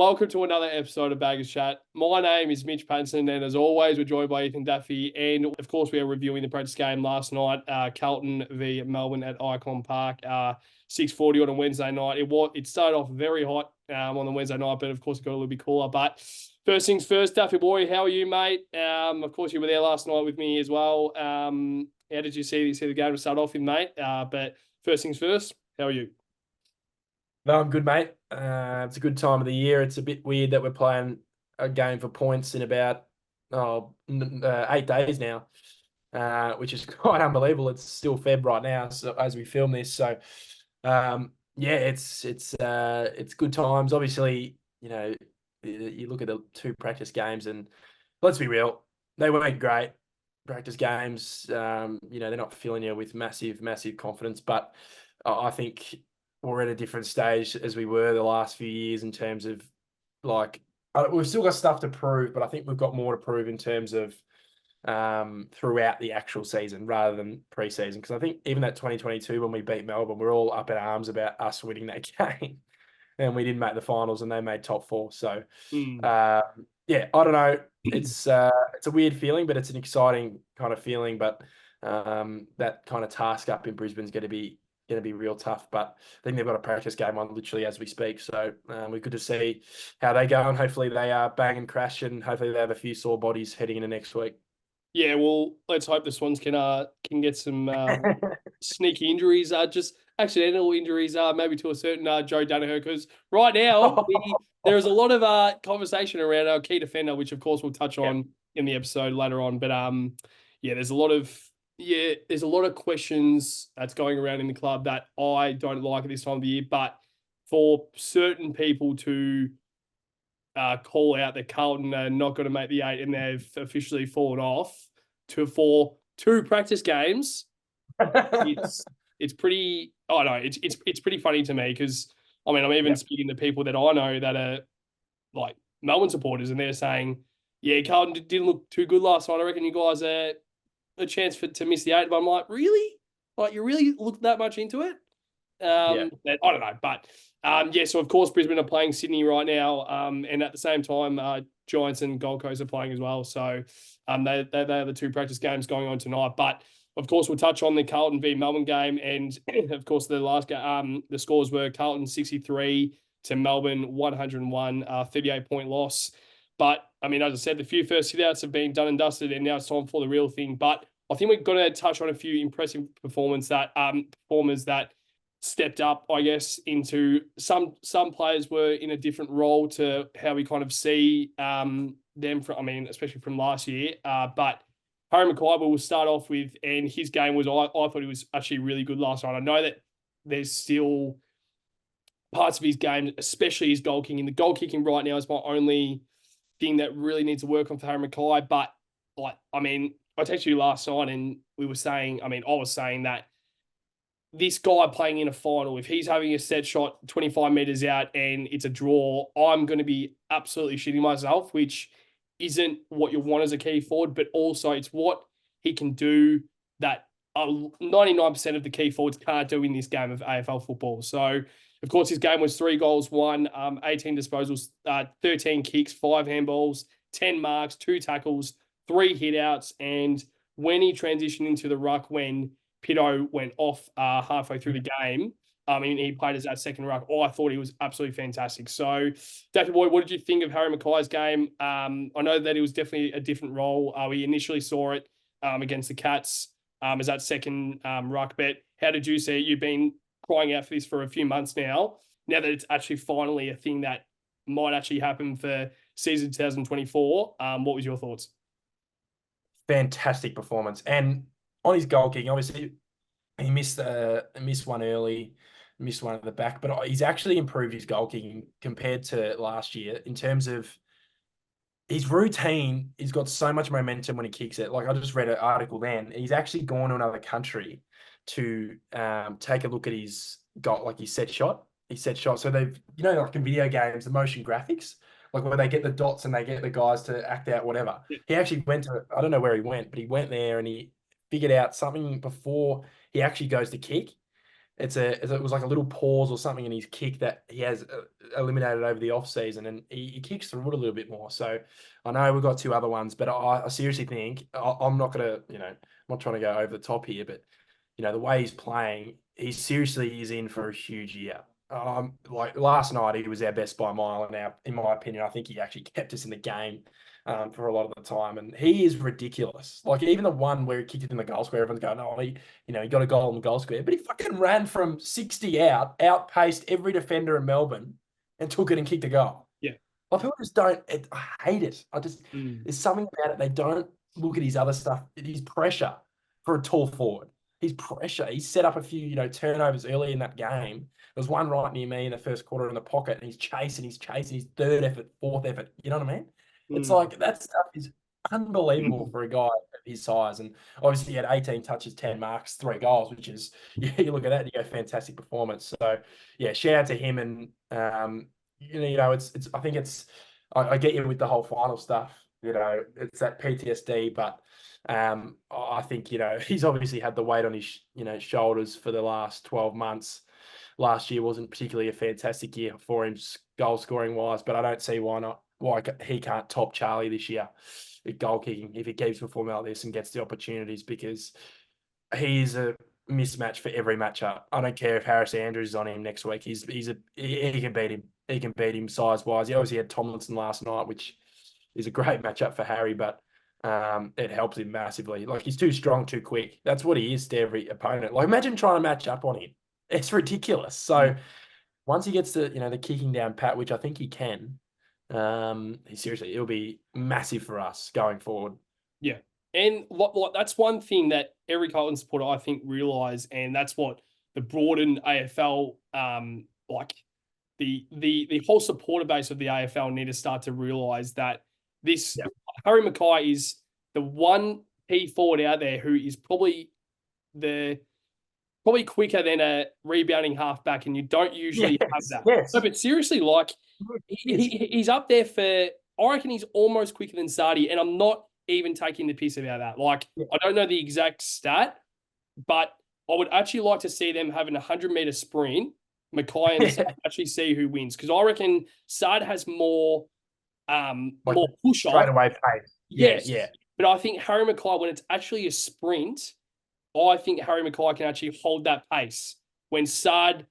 welcome to another episode of Baggers Chat. My name is Mitch Patterson, and as always, we're joined by Ethan Daffy. And of course, we are reviewing the practice game last night, Carlton v Melbourne at Icon Park, 6:40 on a Wednesday night. It started off very hot on the Wednesday night, but of course, it got a little bit cooler. But first things first, Daffy boy, how are you, mate? Of course, you were there last night with me as well. How did you see the game to start off with, mate? But first things first, how are you? No, I'm good, mate. It's a good time of the year. It's a bit weird that we're playing a game for points in about 8 days now, which is quite unbelievable. It's still Feb right now, so as we film this. So, yeah, it's good times. Obviously, you look at the two practice games, and let's be real, they weren't great practice games. They're not filling you with massive confidence, but I think we're at a different stage as we were the last few years in terms of we've still got stuff to prove, but I think we've got more to prove in terms of throughout the actual season rather than pre-season. Because I think even that 2022 when we beat Melbourne, we're all up in arms about us winning that game, and we didn't make the finals and they made top four. So yeah, I don't know. It's a weird feeling, but it's an exciting kind of feeling. But that kind of task up in Brisbane is going to be real tough, but I think they've got a practice game on literally as we speak. So we're good to see how they go, and hopefully they bang and crash, and hopefully they have a few sore bodies heading into next week. Yeah, well, let's hope the Swans can get some sneaky injuries, just accidental injuries, maybe to a certain Joe Danaher, because right now there is a lot of conversation around our key defender, which of course we'll touch on in the episode later on. But yeah, there's a lot of questions that's going around in the club that I don't like at this time of the year. But for certain people to call out that Carlton are not going to make the 8 and they've officially fallen off for 2 practice games, it's pretty. Oh no, it's pretty funny to me, because I mean, I'm even speaking to people that I know that are like Melbourne supporters, and they're saying, yeah, Carlton didn't look too good last night. I reckon you guys are a chance to miss the 8. But I'm like, really? Like, you really look that much into it? I don't know. But yeah, so of course Brisbane are playing Sydney right now, and at the same time, Giants and Gold Coast are playing as well. So they are the 2 practice games going on tonight. But of course, we'll touch on the Carlton v Melbourne game, and of course the last game, the scores were Carlton 63 to Melbourne 101, 38-point loss. But I mean, as I said, the few first sit-outs have been done and dusted, and now it's time for the real thing. But I think we've got to touch on a few impressive performers that stepped up, I guess, into some players were in a different role to how we kind of see them from, I mean, especially from last year. But Harry McKay will start off with, and his game was, I thought he was actually really good last night. I know that there's still parts of his game, especially his goal kicking. The goal kicking right now is my only thing that really needs to work on for Harry McKay. But I mean, I texted you last night and I was saying that this guy playing in a final, if he's having a set shot 25 meters out and it's a draw, I'm going to be absolutely shitting myself, which isn't what you want as a key forward, but also it's what he can do that 99% of the key forwards can't do in this game of AFL football. So, of course, his game was 3 goals, 18 disposals, 13 kicks, 5 handballs, 10 marks, 2 tackles, 3 hit-outs, and when he transitioned into the ruck, when Pitto went off halfway through the game, I mean, he played as that second ruck. I thought he was absolutely fantastic. So, Daffy boy, what did you think of Harry McKay's game? I know that it was definitely a different role. We initially saw it against the Cats as that second ruck. But how did you see it? You've been crying out for this for a few months now. Now that it's actually finally a thing that might actually happen for season 2024, what was your thoughts? Fantastic performance, and on his goal kicking, obviously he missed one early, missed one at the back, but he's actually improved his goal kicking compared to last year in terms of his routine. He's got so much momentum when he kicks it. Like, I just read an article then, he's actually gone to another country to take a look at his goal, like his set shot. So they've, like in video games, the motion graphics, like where they get the dots and they get the guys to act out whatever. He actually went to, I don't know where he went, but he went there and he figured out something before he actually goes to kick. it was like a little pause or something in his kick that he has eliminated over the off season, and he kicks through it a little bit more. So I know we've got two other ones, but I seriously think I'm not gonna, I'm not trying to go over the top here, but the way he's playing, he seriously is in for a huge year. Like last night, he was our best by a mile, and in my opinion, I think he actually kept us in the game for a lot of the time. And he is ridiculous. Like even the one where he kicked it in the goal square, everyone's going, "Oh, he got a goal in the goal square," but he fucking ran from 60 outpaced every defender in Melbourne, and took it and kicked a goal. Yeah. Like people just don't. I hate it. Mm. There's something about it. They don't look at his other stuff. His pressure for a tall forward. His pressure. He set up a few, turnovers early in that game. There was one right near me in the first quarter in the pocket, and he's chasing his third effort, fourth effort. You know what I mean? It's like that stuff is unbelievable for a guy of his size. And obviously, he had 18 touches, 10 marks, 3 goals, which is, you look at that and you go, fantastic performance. So, yeah, shout out to him. And, I think I get you with the whole final stuff. It's that PTSD, but I think, he's obviously had the weight on his, shoulders for the last 12 months. Last year wasn't particularly a fantastic year for him goal scoring wise, but I don't see why he can't top Charlie this year at goal kicking if he keeps performing like this and gets the opportunities, because he's a mismatch for every matchup. I don't care if Harris Andrews is on him next week. He can beat him. He can beat him size wise. He obviously had Tomlinson last night, which is a great matchup for Harry, but it helps him massively. Like he's too strong, too quick. That's what he is to every opponent. Like imagine trying to match up on him. It's ridiculous. So once he gets to, the kicking down pat, which I think he can, seriously, it'll be massive for us going forward. Yeah. And that's one thing that every Carlton supporter, I think, realise, and that's what the broadened AFL, the whole supporter base of the AFL need to start to realise that this Harry McKay is the one key forward out there who is probably quicker than a rebounding halfback, and you don't usually have that. Yes. No, but seriously, he's up there for, I reckon he's almost quicker than Saad, and I'm not even taking the piss about that. I don't know the exact stat, but I would actually like to see them having a 100-meter sprint, McKay and Saad, actually see who wins, because I reckon Saad has more push off. Straight away pace. Yes. Yeah. But I think Harry McKay, when it's actually a sprint, I think Harry McKay can actually hold that pace when Saad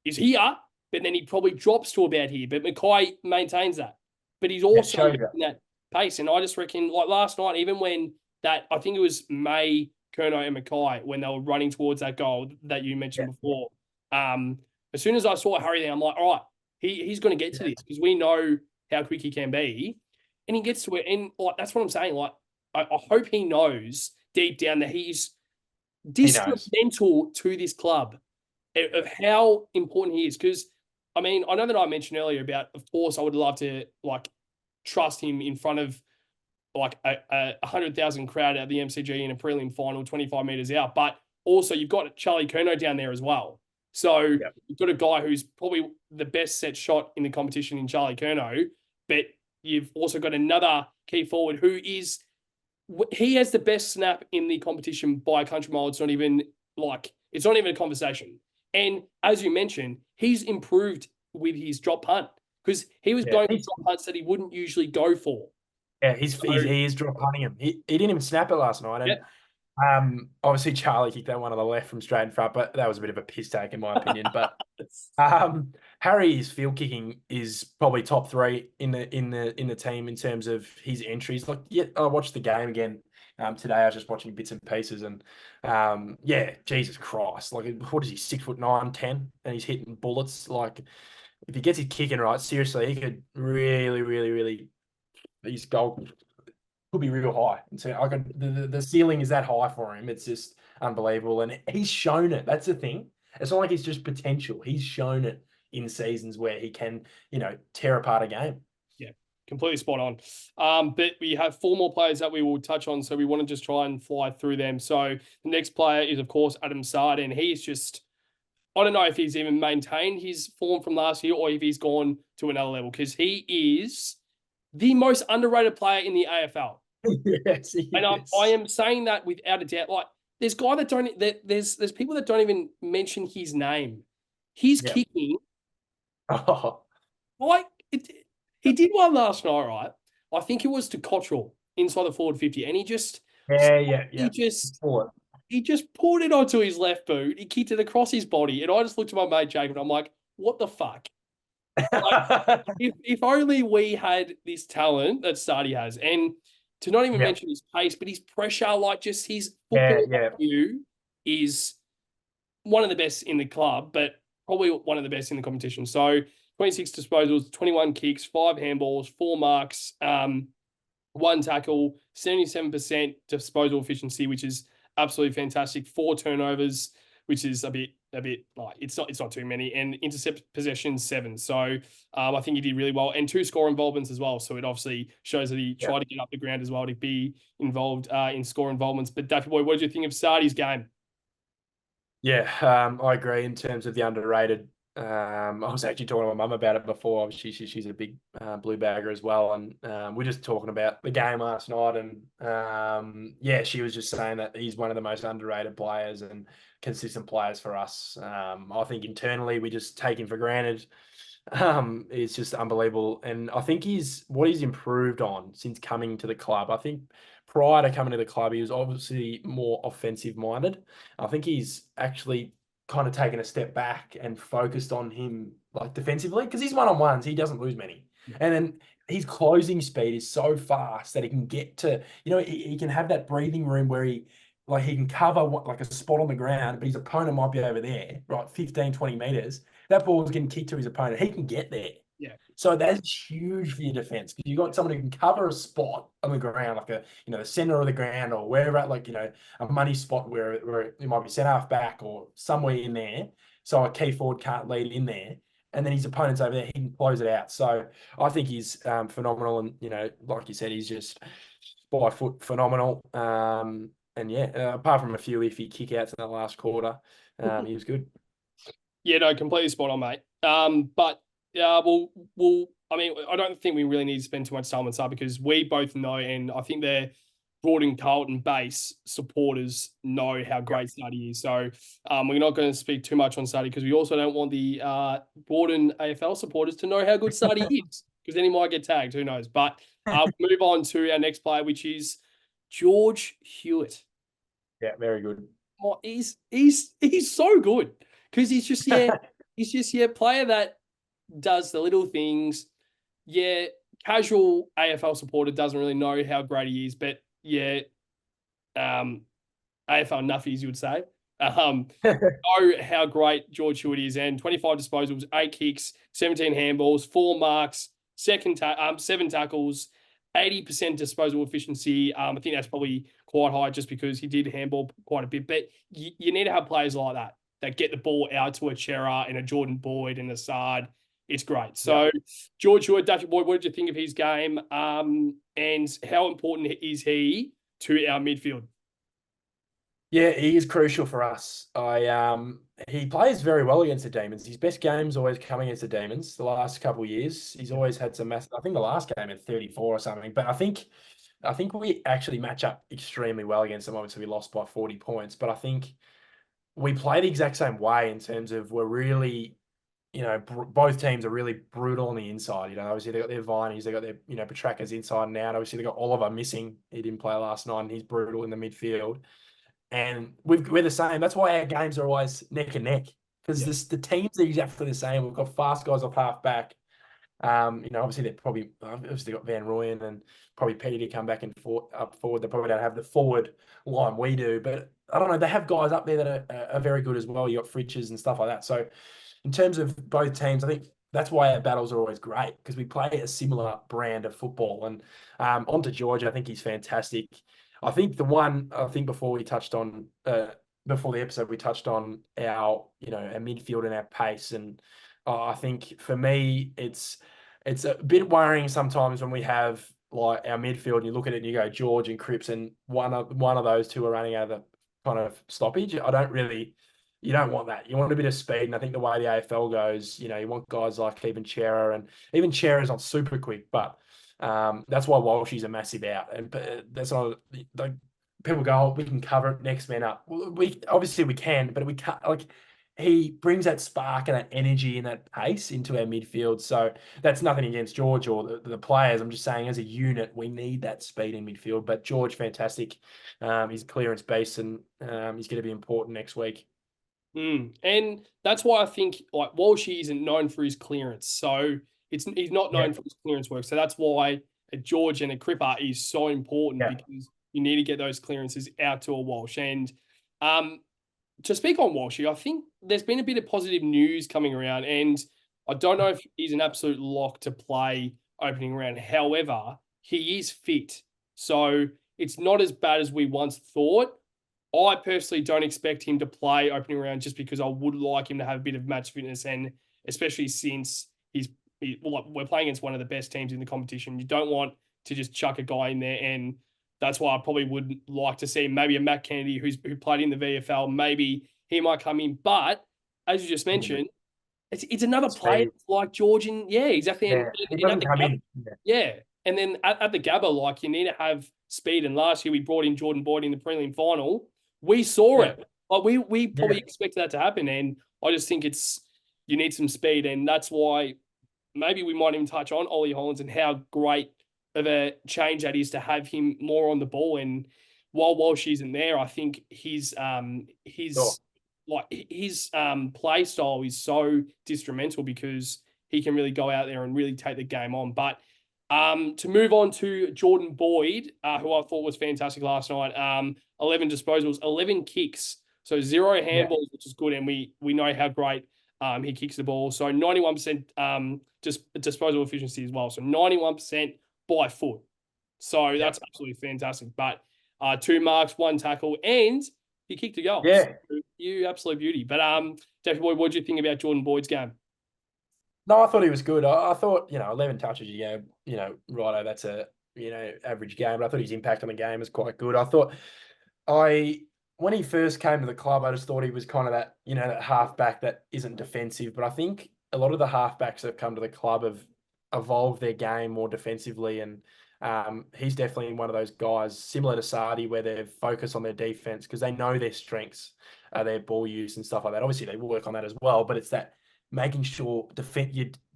is here, but then he probably drops to about here. But McKay maintains that. But he's also in that pace. And I just reckon, like last night, even when I think it was May, Curnow, and McKay, when they were running towards that goal that you mentioned before, as soon as I saw Harry there, I'm like, all right, he's going to get to this, because we know how quick he can be. And he gets to it. And that's what I'm saying. I hope he knows deep down that he's detrimental to this club of how important he is. Because, I mean, I know that I mentioned earlier about, of course, I would love to trust him in front of a 100,000 crowd at the MCG in a prelim final, 25 meters out. But also you've got Charlie Curnow down there as well. So you've got a guy who's probably the best set shot in the competition in Charlie Curnow, but you've also got another key forward who he has the best snap in the competition by a country mile. It's not even a conversation. And as you mentioned, he's improved with his drop punt, because he was going for drop punts that he wouldn't usually go for. Yeah, he is drop punting him. He didn't even snap it last night. And obviously Charlie kicked that one on the left from straight in front, but that was a bit of a piss take in my opinion. But Harry's field kicking is probably top 3 in the team in terms of his entries. I watched the game again today. I was just watching bits and pieces, and Jesus Christ, what is he, 6'9", 10, and he's hitting bullets. If he gets his kicking right, seriously, he could really, really, really, his goal could be real high. And so the ceiling is that high for him. It's just unbelievable. And he's shown it. That's the thing. It's not like it's just potential. He's shown it in seasons where he can, tear apart a game. Yeah, completely spot on. But we have 4 more players that we will touch on, so we want to just try and fly through them. So the next player is, of course, Adam Saad, and he's just, I don't know if he's even maintained his form from last year or if he's gone to another level, because he is the most underrated player in the AFL. Yes, he and is. I am saying that without a doubt. there's people that don't even mention his name. He's Yeah. kicking Oh, like he did one last night, right? I think it was to Cottrell inside the forward 50, and yeah. he just Four. he just pulled it onto his left boot. He kicked it across his body, and I just looked at my mate Jacob, and I'm like, "What the fuck?" Like, if only we had this talent that Sardi has, and to not even Yeah, mention his pace, but his pressure, like just his yeah, football yeah, IQ is one of the best in the club, but probably one of the best in the competition. So 26 disposals, 21 kicks, 5 handballs, 4 marks, 1 tackle, 77% disposal efficiency, which is absolutely fantastic. 4 turnovers, which is a bit like it's not too many, and intercept possessions 7. So I think he did really well, and 2 score involvements as well. So it obviously shows that he yeah. tried to get up the ground as well to be involved in score involvements. But Daffy boy, what did you think of Sardi's game? Yeah, I agree in terms of the underrated. I was actually talking to my mum about it before. Obviously, she's a big blue bagger as well, and we're just talking about the game last night. And yeah, she was just saying that he's one of the most underrated players and consistent players for us. I think internally we just take him for granted. It's just unbelievable, and I think what he's improved on since coming to the club. I think prior to coming to the club, he was obviously more offensive minded. I think he's actually kind of taken a step back and focused on him like defensively because he's one-on-ones, he doesn't lose many. And then his closing speed is so fast that he can get to, he can have that breathing room where he can cover like a spot on the ground, but his opponent might be over there, right, 15, 20 meters. That ball's getting kicked to his opponent. He can get there. Yeah. So that's huge for your defense because you've got someone who can cover a spot on the ground, like the center of the ground or wherever, like, a money spot where it might be set half back or somewhere in there. So a key forward can't lead in there. And then his opponent's over there, he can close it out. So I think he's phenomenal. And, like you said, he's just by foot phenomenal. And yeah, apart from a few iffy kickouts in the last quarter, he was good. Yeah, no, completely spot on, mate. But we'll. I mean, I don't think we really need to spend too much time on Saad because we both know, and I think they're Broad Carlton base supporters know how great Saadi is. So we're not going to speak too much on Saadi because we also don't want the Broaden AFL supporters to know how good Saadi is because then he might get tagged. Who knows? But move on to our next player, which is George Hewitt. Yeah, very good. Oh, he's so good because he's just player that does the little things. Yeah, casual AFL supporter doesn't really know how great he is, but yeah, AFL nuffies you would say. Know how great George Hewitt is, and 25 disposals, 8 kicks, 17 handballs, 4 marks, 7 tackles, 80% disposal efficiency. I think that's probably quite high just because he did handball quite a bit. But you need to have players like that get the ball out to a Chera and a Jordan Boyd and a Saad. It's great. So, George Hewitt, Dutch Boyd, what did you think of his game? And how important is he to our midfield? Yeah, he is crucial for us. He plays very well against the Demons. His best game's always coming against the Demons. The last couple of years, he's always had some massive. I think the last game had 34 or something. But I think we actually match up extremely well against them. Obviously, we lost by 40 points, but I think we play the exact same way in terms of we're really, both teams are really brutal on the inside. Obviously they got their Vineys, they got their, Petraka's inside and out. Obviously they got Oliver missing. He didn't play last night, and he's brutal in the midfield. And we're the same. That's why our games are always neck and neck because the teams are exactly the same. We've got fast guys off half back. Obviously they're probably obviously got Van Rooyen and probably Petty to come back and up forward. They probably don't have the forward line we do, but I don't know. They have guys up there that are very good as well. You got Fritches and stuff like that. So in terms of both teams, I think that's why our battles are always great because we play a similar brand of football. And onto George, I think he's fantastic. I think before we touched on before the episode, we touched on our our midfield and our pace. And I think for me, it's a bit worrying sometimes when we have like our midfield and you look at it and you go George and Cripps and one of those two are running out of the kind of stoppage. You don't want that. You want a bit of speed. And I think the way the AFL goes, you want guys like even Chera, and even Chera's not super quick, but that's why Walshy's a massive out. And that's not people go, oh, we can cover it next man up. Well, we obviously we can, but we can't. Like he brings that spark and that energy and that pace into our midfield. So that's nothing against George or the players. I'm just saying, as a unit, we need that speed in midfield. But George, fantastic. He's a clearance beast, and he's going to be important next week. And that's why I think like Walshy isn't known for his clearance. So he's not Yeah, known for his clearance work. So that's why a George and a Cripper is so important yeah. because you need to get those clearances out to a Walsh. And um, to speak on Walshy, I think there's been a bit of positive news coming around, and I don't know if he's an absolute lock to play opening round. However, he is fit, so it's not as bad as we once thought. I personally don't expect him to play opening round just because I would like him to have a bit of match fitness, and especially since we're playing against one of the best teams in the competition. You don't want to just chuck a guy in there, and that's why I probably would like to see maybe a Matt Kennedy who played in the VFL. Maybe he might come in, but as you just mentioned, it's another player Speed. like Georgian. Yeah, exactly. Yeah, he And at doesn't the come Gabba, in. Yeah, yeah, and then at the Gabba, like you need to have speed. And last year we brought in Jordan Boyd in the prelim final. We saw yeah, it. Like we yeah. probably expected that to happen, and I just think you need some speed, and that's why maybe we might even touch on Ollie Hollands and how great of a change that is to have him more on the ball. And while Walsh isn't there, I think Sure. his play style is so detrimental because he can really go out there and really take the game on. But to move on to Jordan Boyd, who I thought was fantastic last night. 11 disposals, 11 kicks, so zero Yeah, handballs, which is good, and we know how great he kicks the ball. So 91% just disposal efficiency as well. So 91% by foot. So yeah, that's absolutely fantastic. But 2 marks, 1 tackle, and he kicked a goal. So yeah. you absolute beauty. But David Boyd, what do you think about Jordan Boyd's game? No, I thought he was good. I thought, 11 touches, righto, that's a, average game. But I thought his impact on the game was quite good. I, when he first came to the club, I just thought he was kind of that, that halfback that isn't defensive. But I think a lot of the halfbacks that have come to the club have evolved their game more defensively. And he's definitely one of those guys, similar to Saad, where they focus on their defense because they know their strengths, their ball use and stuff like that. Obviously, they work on that as well, but it's that making sure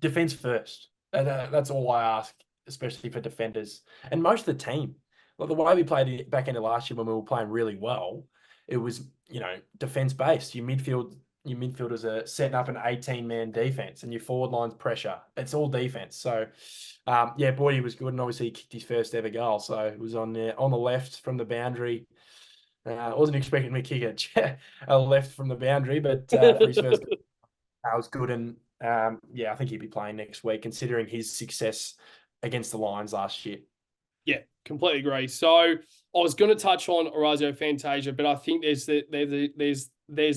defense first. That's all I ask, especially for defenders and most of the team. Like the way we played it back into last year when we were playing really well, it was defense based. Your midfielders are setting up an 18-man defense, and your forward line's pressure. It's all defense. So, yeah, Boydie was good, and obviously he kicked his first ever goal. So it was on the left from the boundary. I wasn't expecting him to kick a left from the boundary, but for his first that was good. And yeah, I think he'd be playing next week, considering his success against the Lions last year. Yeah, completely agree. So I was going to touch on Orazio Fantasia, but I think there's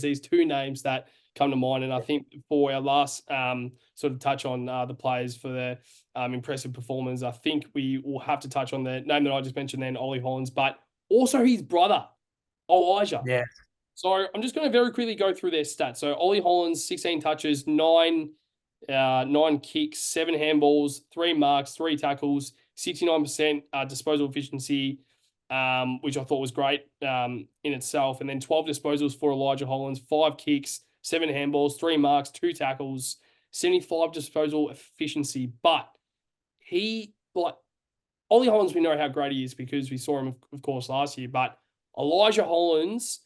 these two names that come to mind, and I think for our last sort of touch on the players for their impressive performance, I think we will have to touch on the name that I just mentioned, then Ollie Hollands, but also his brother Elijah. Yeah, So I'm just going to very quickly go through their stats. So Ollie Hollands, 16 touches, nine kicks, 7 handballs, 3 marks, 3 tackles, 69% disposal efficiency, which I thought was great in itself. And then 12 disposals for Elijah Hollands, 5 kicks, 7 handballs, 3 marks, 2 tackles, 75 disposal efficiency. But Ollie Hollands, we know how great he is because we saw him, of course, last year. But Elijah Hollands,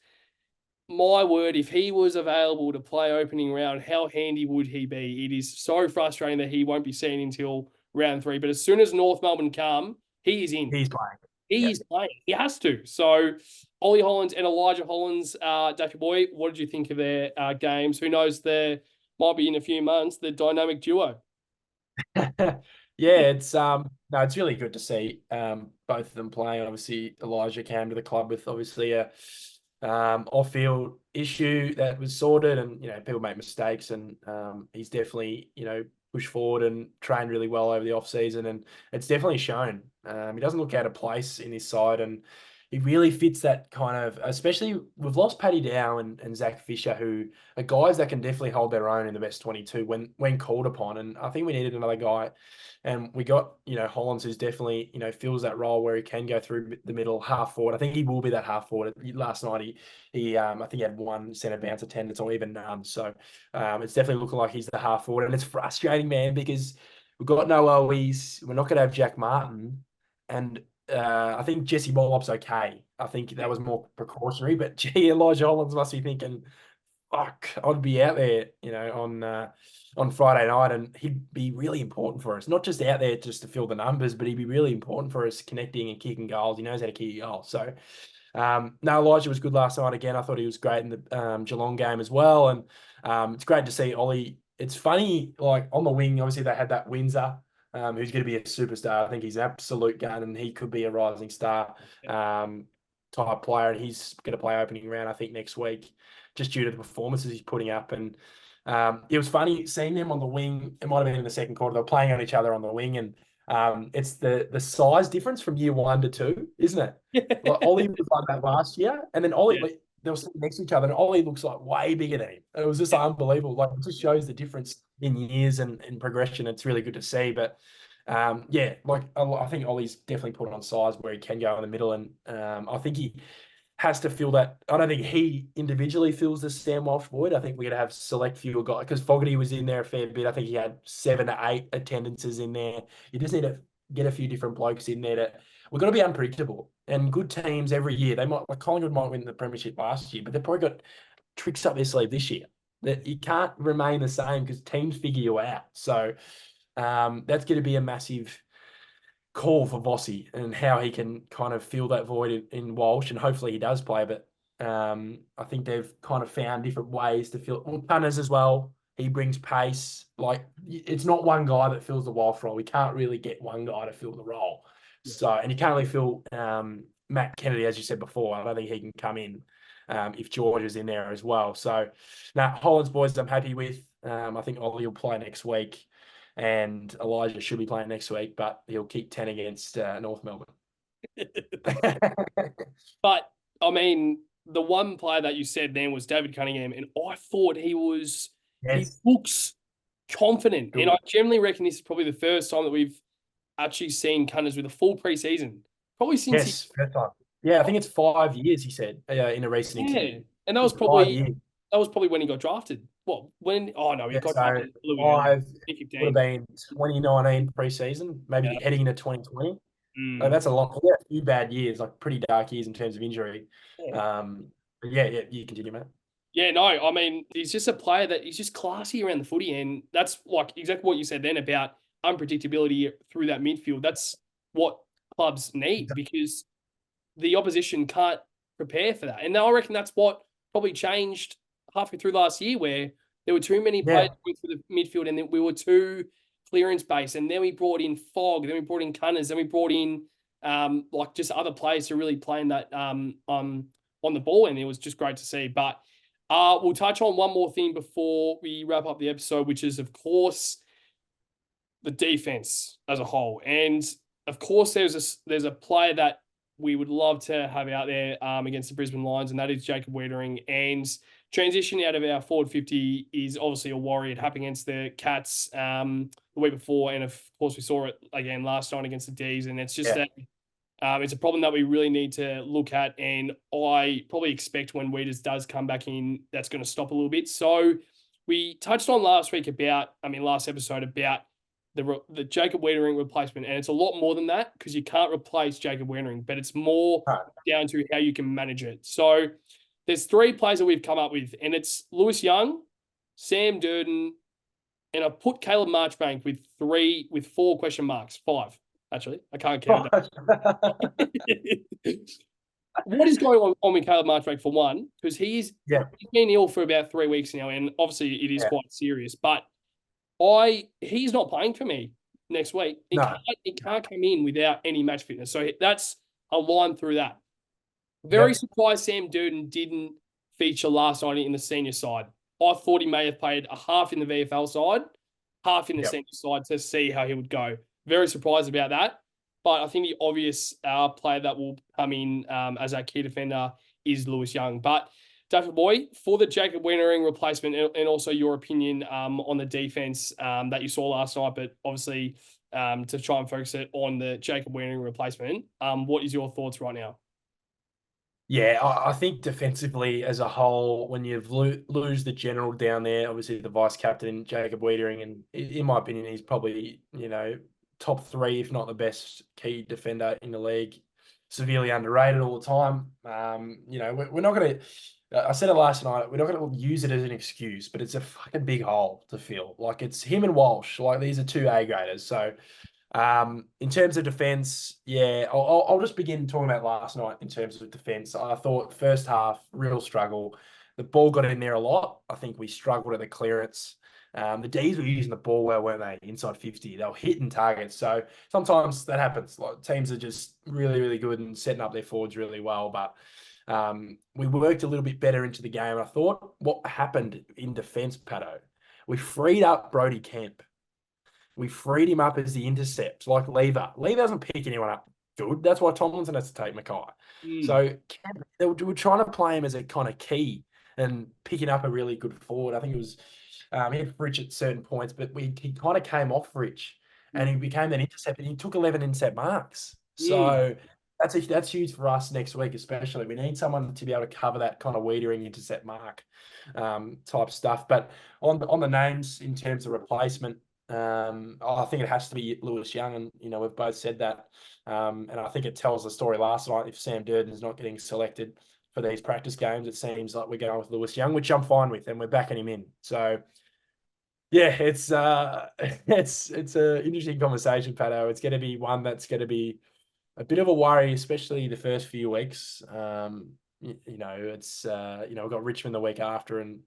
my word, if he was available to play opening round, how handy would he be? It is so frustrating that he won't be seen until round 3. But as soon as North Melbourne come, he is in. he's playing. He Yeah. is playing. He has to. So Ollie Hollands and Elijah Hollands, Daffy Boy, what did you think of their games? Who knows, there might be in a few months, the dynamic duo. Yeah, it's no, it's really good to see both of them playing. Obviously, Elijah came to the club with obviously a off-field issue that was sorted, and people make mistakes, and he's definitely pushed forward and trained really well over the off season, and it's definitely shown. He doesn't look out of place in this side, and he really fits that kind of, especially we've lost Paddy Dow and Zach Fisher, who are guys that can definitely hold their own in the best 22 when called upon. And I think we needed another guy. And we got, Hollands, who's definitely, fills that role where he can go through the middle, half forward. I think he will be that half forward. Last night, I think he had one centre bounce attendance or even none. So it's definitely looking like he's the half forward. And it's frustrating, man, because we've got no OEs. We're not going to have Jack Martin. And I think Jesse Mollop's okay. I think that was more precautionary. But, gee, Elijah Hollands must be thinking, fuck, I'd be out there, on Friday night, and he'd be really important for us. Not just out there just to fill the numbers, but he'd be really important for us connecting and kicking goals. He knows how to kick goals. So, no, Elijah was good last night again. I thought he was great in the Geelong game as well. And it's great to see Ollie. It's funny, like on the wing, obviously they had that Windsor, who's going to be a superstar. I think he's an absolute gun, and he could be a rising star type player. And he's going to play opening round, I think, next week, just due to the performances he's putting up. And it was funny seeing them on the wing. It might have been in the second quarter. They were playing on each other on the wing, and it's the size difference from year 1 to 2, isn't it? Like Ollie was like that last year, and then Ollie, they were sitting next to each other, and Ollie looks like way bigger than him. It was just unbelievable. Like, it just shows the difference in years and progression. It's really good to see. But like I think Ollie's definitely put on size where he can go in the middle, and I think he has to feel that. I don't think he individually feels the Sam Walsh void. I think we're going to have select few guys, because Fogarty was in there a fair bit. I think he had 7 to 8 attendances in there. You just need to get a few different blokes in there. We're going to be unpredictable, and good teams every year. They might, like Collingwood might win the premiership last year, but they've probably got tricks up their sleeve this year that you can't remain the same because teams figure you out. So that's going to be a massive call for Vossi and how he can kind of fill that void in Walsh, and hopefully he does play. But I think they've kind of found different ways to fill. Well, Punters as well. He brings pace. Like, it's not one guy that fills the Walsh role. We can't really get one guy to fill the role. So, and you can't really fill Matt Kennedy, as you said before. I don't think he can come in if George is in there as well. So, now Hollands boys, I'm happy with. I think Ollie will play next week, and Elijah should be playing next week, but he'll kick 10 against North Melbourne. But, I mean, the one player that you said then was David Cunningham, and I thought he looks confident. Good. And I generally reckon this is probably the first time that we've actually seen Cunners with a full preseason. Probably since first time. Yeah, I think it's 5 years, he said, in a recent interview. And that was probably when he got drafted. What? When? Oh, no, he got drafted. Would have been 2019 preseason, maybe heading into 2020. So that's a lot. Yeah, a few bad years, like pretty dark years in terms of injury. Yeah. You continue, mate. Yeah, no, I mean, he's just a player that he's just classy around the footy, and that's like exactly what you said then about unpredictability through that midfield. That's what clubs need, because the opposition can't prepare for that. And I reckon that's what probably changed halfway through last year, where there were too many players going through the midfield, and then we were too clearance-based. And then we brought in Fogg, then we brought in Cunners, then we brought in like just other players who really playing that on the ball, and it was just great to see. But we'll touch on one more thing before we wrap up the episode, which is, of course, the defense as a whole. And of course, there's a player that we would love to have out there against the Brisbane Lions, and that is Jacob Wiedering. And transition out of our forward 50 is obviously a worry. It happened against the Cats the week before, and of course we saw it again last night against the D's. And it's just that it's a problem that we really need to look at, and I probably expect when Wieders does come back in, that's going to stop a little bit. So we touched on last episode about the Jacob Wiedering replacement, and it's a lot more than that, because you can't replace Jacob Wiedering, but it's more down to how you can manage it. So there's 3 players that we've come up with, and it's Lewis Young, Sam Durden, and I put Caleb Marchbank with 4 question marks. 5, actually. I can't count that. What is going on with Caleb Marchbank, for one? Because he's been ill for about 3 weeks now, and obviously it is quite serious, but he's not playing for me next week. He can't come in without any match fitness. So that's a line through that. Very surprised Sam Durden didn't feature last night in the senior side. I thought he may have played a half in the VFL side, half in the senior side, to see how he would go. Very surprised about that. But I think the obvious player that will come in as our key defender is Lewis Young. But David Boy, for the Jacob Wienering replacement and also your opinion on the defense that you saw last night, but obviously to try and focus it on the Jacob Wienering replacement, what is your thoughts right now? Yeah, I think defensively as a whole, when you lose the general down there, obviously the vice captain, Jacob Wiedering, and in my opinion, he's probably, top three, if not the best key defender in the league. Severely underrated all the time. We're not going to, I said it last night, we're not going to use it as an excuse, but it's a fucking big hole to fill. Like, it's him and Walsh. Like, these are two A graders. So, in terms of defense, yeah, I'll just begin talking about last night in terms of defense. I thought first half, real struggle. The ball got in there a lot. I think we struggled at the clearance. The Ds were using the ball well, weren't they? Inside 50. They were hitting targets. So sometimes that happens. Like, teams are just really, really good and setting up their forwards really well. But we worked a little bit better into the game. I thought what happened in defense, Patto, we freed up Brody Kemp. We freed him up as the intercept, like Lever. Lever doesn't pick anyone up good. That's why Tomlinson has to take McKay. So they were trying to play him as a kind of key and picking up a really good forward. I think it was he had Rich at certain points, but he kind of came off Rich and he became an intercept and he took 11 intercept marks. So that's huge for us next week, especially. We need someone to be able to cover that kind of Wiedering intercept mark type stuff. But on the names in terms of replacement, I think it has to be Lewis Young, and we've both said that. And I think it tells the story last night. If Sam Durden's not getting selected for these practice games, it seems like we're going with Lewis Young, which I'm fine with, and we're backing him in. So yeah, it's it's an interesting conversation, Pato. It's going to be one that's going to be a bit of a worry, especially the first few weeks. It's we've got Richmond the week after, and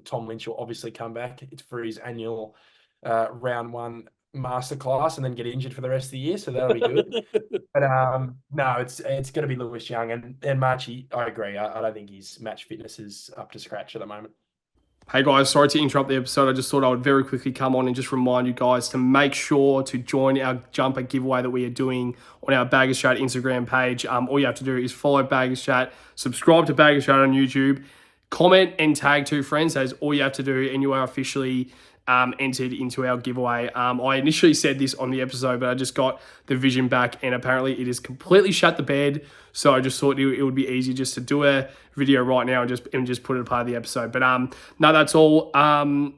Tom Lynch will obviously come back. It's for his annual round one masterclass and then get injured for the rest of the year. So that'll be good. But no, it's going to be Lewis Young and Marchie. I agree. I don't think his match fitness is up to scratch at the moment. Hey guys, sorry to interrupt the episode. I just thought I would very quickly come on and just remind you guys to make sure to join our jumper giveaway that we are doing on our Baggers Chat Instagram page. All you have to do is follow Baggers Chat, subscribe to Baggers Chat on YouTube, comment and tag two friends. That is all you have to do, and you are officially entered into our giveaway. I initially said this on the episode, but I just got the vision back, and apparently it is completely shut the bed. So I just thought it would be easy just to do a video right now and just put it a part of the episode. But no, that's all.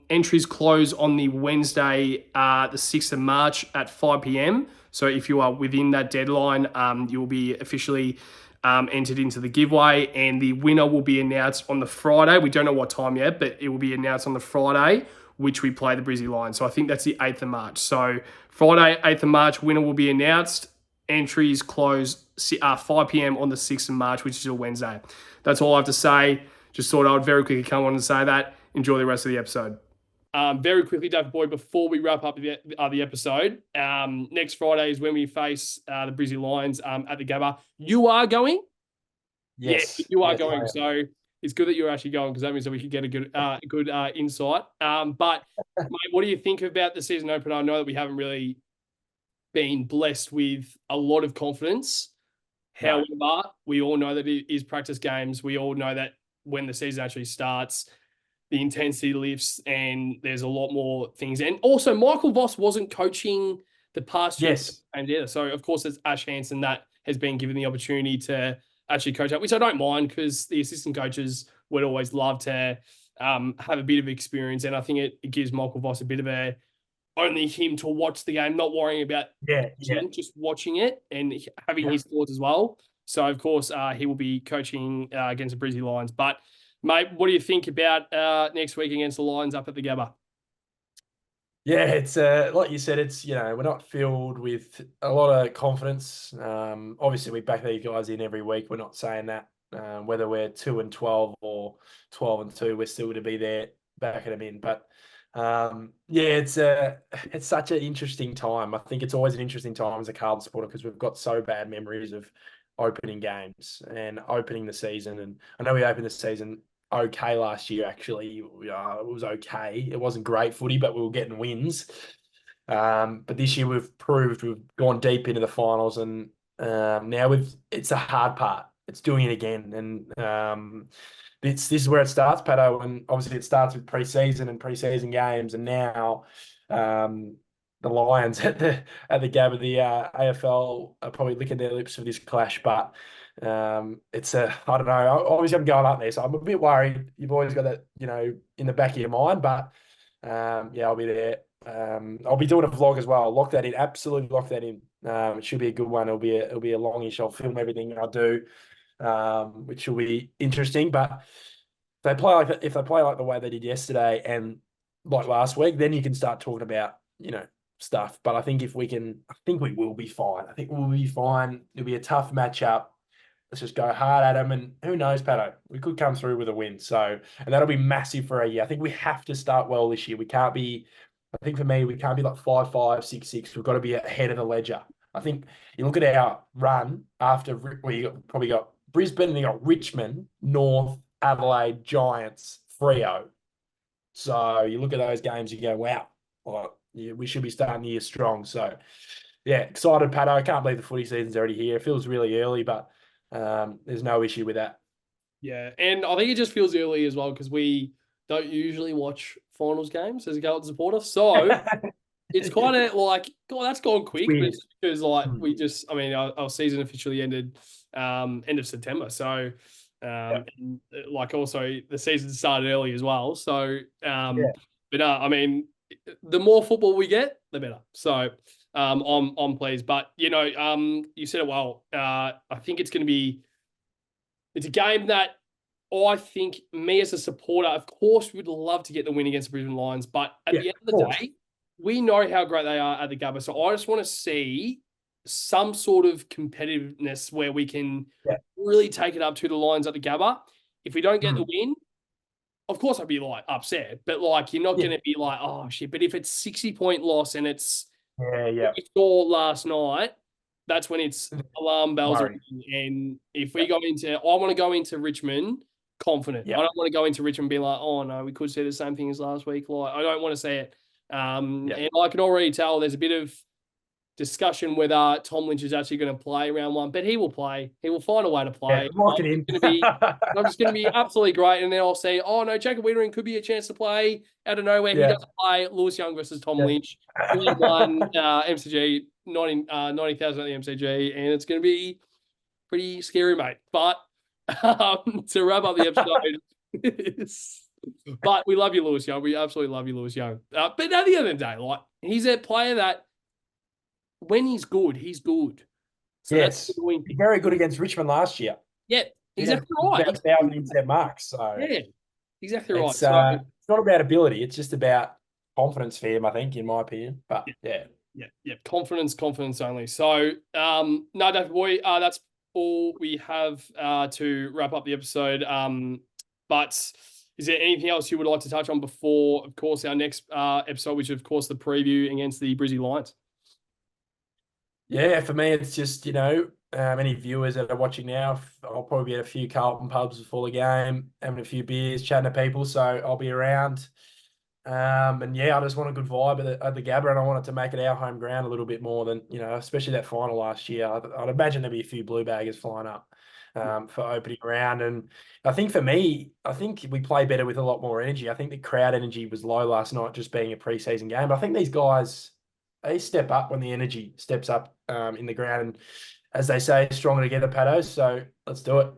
Entries close on the Wednesday, the 6th of March at 5 p.m. So if you are within that deadline, you will be officially entered into the giveaway, and the winner will be announced on the Friday. We don't know what time yet, but it will be announced on the Friday, which we play the Brisbane Lions. So I think that's the 8th of March. So Friday, 8th of March, winner will be announced. Entries close 5 p.m. on the 6th of March, which is a Wednesday. That's all I have to say. Just thought I would very quickly come on and say that. Enjoy the rest of the episode. Very quickly, David Boyd, before we wrap up the episode, next Friday is when we face the Brisbane Lions at the Gabba. You are going? Yes. You are going. So it's good that you're actually going, because that means that we could get a good insight. But mate, what do you think about the season opener? I know that we haven't really been blessed with a lot of confidence. However, we all know that it is practice games. We all know that when the season actually starts, the intensity lifts and there's a lot more things. And also, Michael Voss wasn't coaching the past year games either. So, of course, there's Ash Hansen that has been given the opportunity to actually coach up, which I don't mind, because the assistant coaches would always love to have a bit of experience. And I think it gives Michael Voss a bit of only him to watch the game, not worrying about just watching it and having his thoughts as well. So, of course, he will be coaching against the Brisbane Lions. But, mate, what do you think about next week against the Lions up at the Gabba? Yeah, it's like you said, it's we're not filled with a lot of confidence. Obviously, we back these guys in every week. We're not saying that whether we're 2-12 or 12-2, we're still to be there backing them in. But it's such an interesting time. I think it's always an interesting time as a Carlton supporter, because we've got so bad memories of opening games and opening the season. And I know we opened the season okay last year, actually. It was okay. It wasn't great footy, but we were getting wins. But this year we've gone deep into the finals, and now it's a hard part. It's doing it again, and this is where it starts, Patto. And obviously it starts with pre-season and pre-season games, and now the Lions at the Gab of the AFL are probably licking their lips for this clash, but. It's I don't know. I always have them going up there, so I'm a bit worried. You've always got that, in the back of your mind, but yeah, I'll be there. I'll be doing a vlog as well. I'll lock that in. Absolutely lock that in. It should be a good one. It'll be a longish. I'll film everything I do, which will be interesting. But if they play like the way they did yesterday and like last week, then you can start talking about stuff. But I think I think we will be fine. I think we'll be fine. It'll be a tough matchup. Let's just go hard at them, and who knows, Patto? We could come through with a win. So, and that'll be massive for a year. I think we have to start well this year. We can't be. I think for me, we can't be like 5-5, 6-6. We've got to be ahead of the ledger. I think you look at our run after where probably got Brisbane, and you got Richmond, North, Adelaide, Giants, Freo. So you look at those games, you go, wow, well, yeah, we should be starting the year strong. So yeah, excited, Patto. I can't believe the footy season's already here. It feels really early, but there's no issue with that. Yeah, and I think it just feels early as well because we don't usually watch finals games as a Carlton supporter. So it's kind of like, God, that's gone quick. But it's because our season officially ended end of September. So and, like also the season started early as well. So but the more football we get, the better. So I'm pleased. But you said it well. I think it's a game that I think me as a supporter, of course, would love to get the win against the Brisbane Lions. But at the end of the day, we know how great they are at the Gabba. So I just want to see some sort of competitiveness where we can really take it up to the Lions at the Gabba. If we don't get the win, of course I'd be like upset. But like you're not going to be like, oh shit. But if it's 60-point loss and it's we saw last night, that's when it's alarm bells are ringing. And if we I want to go into Richmond confident. I don't want to go into Richmond and be like, oh no, we could say the same thing as last week. Like I don't want to say it. And I can already tell there's a bit of discussion whether Tom Lynch is actually going to play round one, but he will play. He will find a way to play. Lock it in. I'm just going to be absolutely great. And then I'll say, oh no, Jacob Wiedering could be a chance to play out of nowhere. He doesn't play. Lewis Young versus Tom Lynch. 1 MCG, 90,000 at the MCG, and it's going to be pretty scary, mate. But to wrap up the episode, but we love you, Lewis Young. We absolutely love you, Lewis Young. But at the end of the day, like he's a player that when he's good, he's good. So that's very good against Richmond last year. Yeah, exactly right. 1,000 intercept marks. So yeah, exactly right. It's not about ability. It's just about confidence for him, I think, in my opinion. But yeah. Confidence only. So no, David boy, that's all we have to wrap up the episode. But is there anything else you would like to touch on before, of course, our next episode, which is, of course, the preview against the Brisbane Lions? Yeah, for me, it's just, any viewers that are watching now, I'll probably be at a few Carlton pubs before the game, having a few beers, chatting to people. So I'll be around. And yeah, I just want a good vibe at the Gabba, and I wanted to make it our home ground a little bit more than, especially that final last year. I'd imagine there'd be a few blue baggers flying up for opening round. And I think for me, I think we play better with a lot more energy. I think the crowd energy was low last night, just being a preseason game. But I think these guys, they step up when the energy steps up in the ground. And as they say, stronger together, Patto. So let's do it.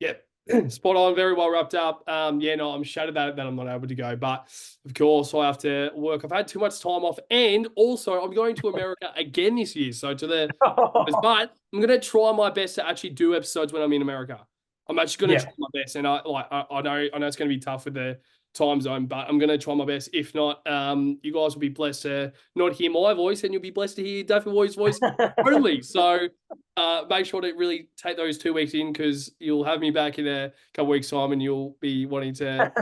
Yep. Spot on. Very well wrapped up. I'm shattered that I'm not able to go. But of course, I have to work. I've had too much time off. And also, I'm going to America again this year. So but I'm going to try my best to actually do episodes when I'm in America. I'm actually going to try my best. And I know it's going to be tough with the time zone, but I'm going to try my best. If not, you guys will be blessed to not hear my voice, and you'll be blessed to hear Daffy Boy's voice only. So make sure to really take those 2 weeks in, because you'll have me back in a couple weeks' time, and you'll be wanting to.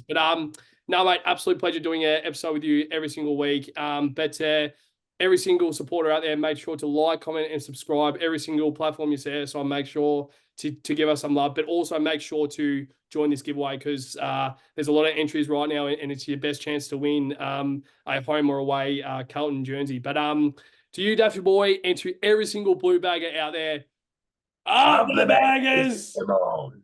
But no, mate, absolute pleasure doing an episode with you every single week. But every single supporter out there, make sure to like, comment, and subscribe every single platform you see. So make sure to give us some love, but also make sure to join this giveaway because there's a lot of entries right now, and it's your best chance to win a home or away Carlton jersey. But to you, Daffy boy, and to every single blue bagger out there, up the baggers! Come on.